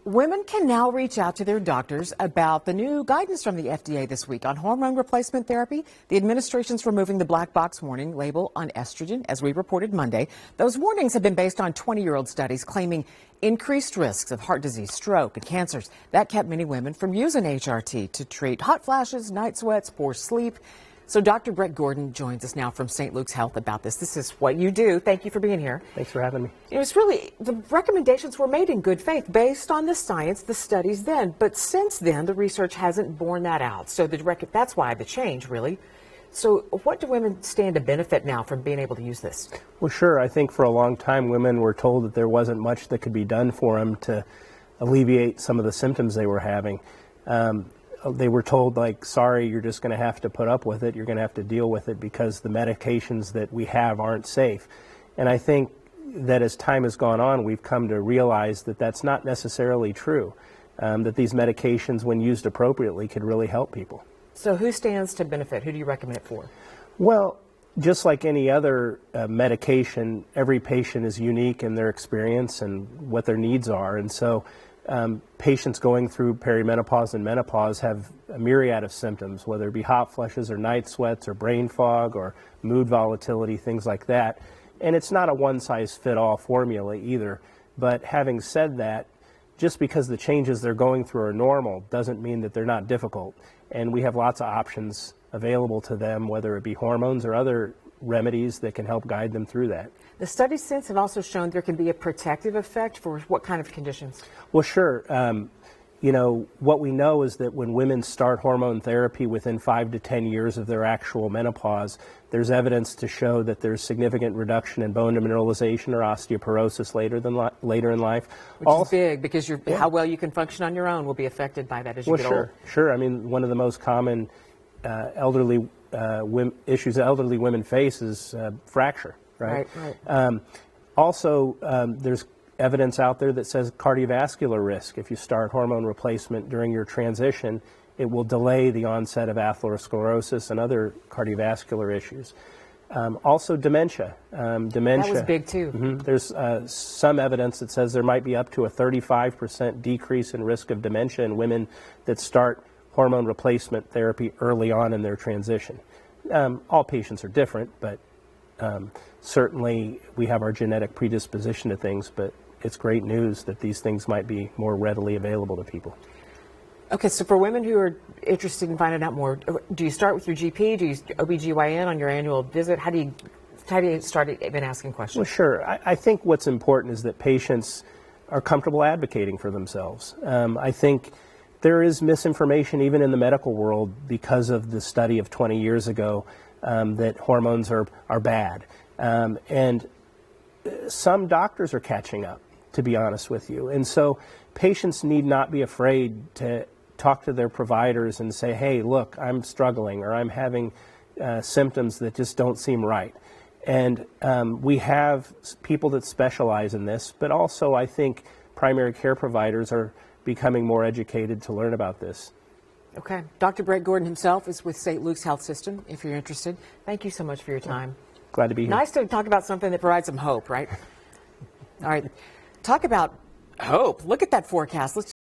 Women can now reach out to their doctors about the new guidance from the FDA this week on hormone replacement therapy. The administration's removing the black box warning label on estrogen, as we reported Monday. Those warnings have been based on 20-year-old studies claiming increased risks of heart disease, stroke, and cancers. That kept many women from using HRT to treat hot flashes, night sweats, poor sleep. So Dr. Brett Gordon joins us now from St. Luke's Health about this. This is what you do. Thank you for being here. Thanks for having me. It was really, the recommendations were made in good faith based on the science, the studies then. But since then, the research hasn't borne that out. So that's why the change, really. So what do women stand to benefit now from being able to use this? Well, sure. I think for a long time, women were told that there wasn't much that could be done for them to alleviate some of the symptoms they were having. They were told, like, sorry, you're just going to have to put up with it. You're going to have to deal with it because the medications that we have aren't safe. And I think that as time has gone on, we've come to realize that that's not necessarily true, that these medications, when used appropriately, could really help people. So who stands to benefit? Who do you recommend it for? Well, just like any other medication, every patient is unique in their experience and what their needs are. And so patients going through perimenopause and menopause have a myriad of symptoms, whether it be hot flushes or night sweats or brain fog or mood volatility, things like that. And it's not a one-size-fit-all formula either. But having said that, just because the changes they're going through are normal doesn't mean that they're not difficult. And we have lots of options available to them, whether it be hormones or other remedies that can help guide them through that. The studies since have also shown there can be a protective effect for what kind of conditions? Well, sure. You know, what we know is that when women start hormone therapy within 5 to 10 years of their actual menopause, there's evidence to show that there's significant reduction in bone demineralization or osteoporosis later in life. Which is big, because how well you can function on your own will be affected by that as you get older. Sure. I mean, one of the most common elderly women face is fracture, right? Also, there's evidence out there that says cardiovascular risk. If you start hormone replacement during your transition, it will delay the onset of atherosclerosis and other cardiovascular issues. Also, dementia. That was big too. There's some evidence that says there might be up to a 35% decrease in risk of dementia in women that start hormone replacement therapy early on in their transition. All patients are different, but certainly we have our genetic predisposition to things, but it's great news that these things might be more readily available to people. Okay, so for women who are interested in finding out more, do you start with your GP? Do you OBGYN on your annual visit? How do you start even asking questions? Well, sure. I think what's important is that patients are comfortable advocating for themselves. I think there is misinformation even in the medical world because of the study of 20 years ago that hormones are bad. And some doctors are catching up, to be honest with you. And so patients need not be afraid to talk to their providers and say, hey, look, I'm struggling, or I'm having symptoms that just don't seem right. And we have people that specialize in this, but also I think primary care providers are becoming more educated to learn about this. Okay. Dr. Brett Gordon himself is with St. Luke's Health System, if you're interested. Thank you so much for your time. Glad to be here. Nice to talk about something that provides some hope, right? All right. Talk about hope. Look at that forecast. Let's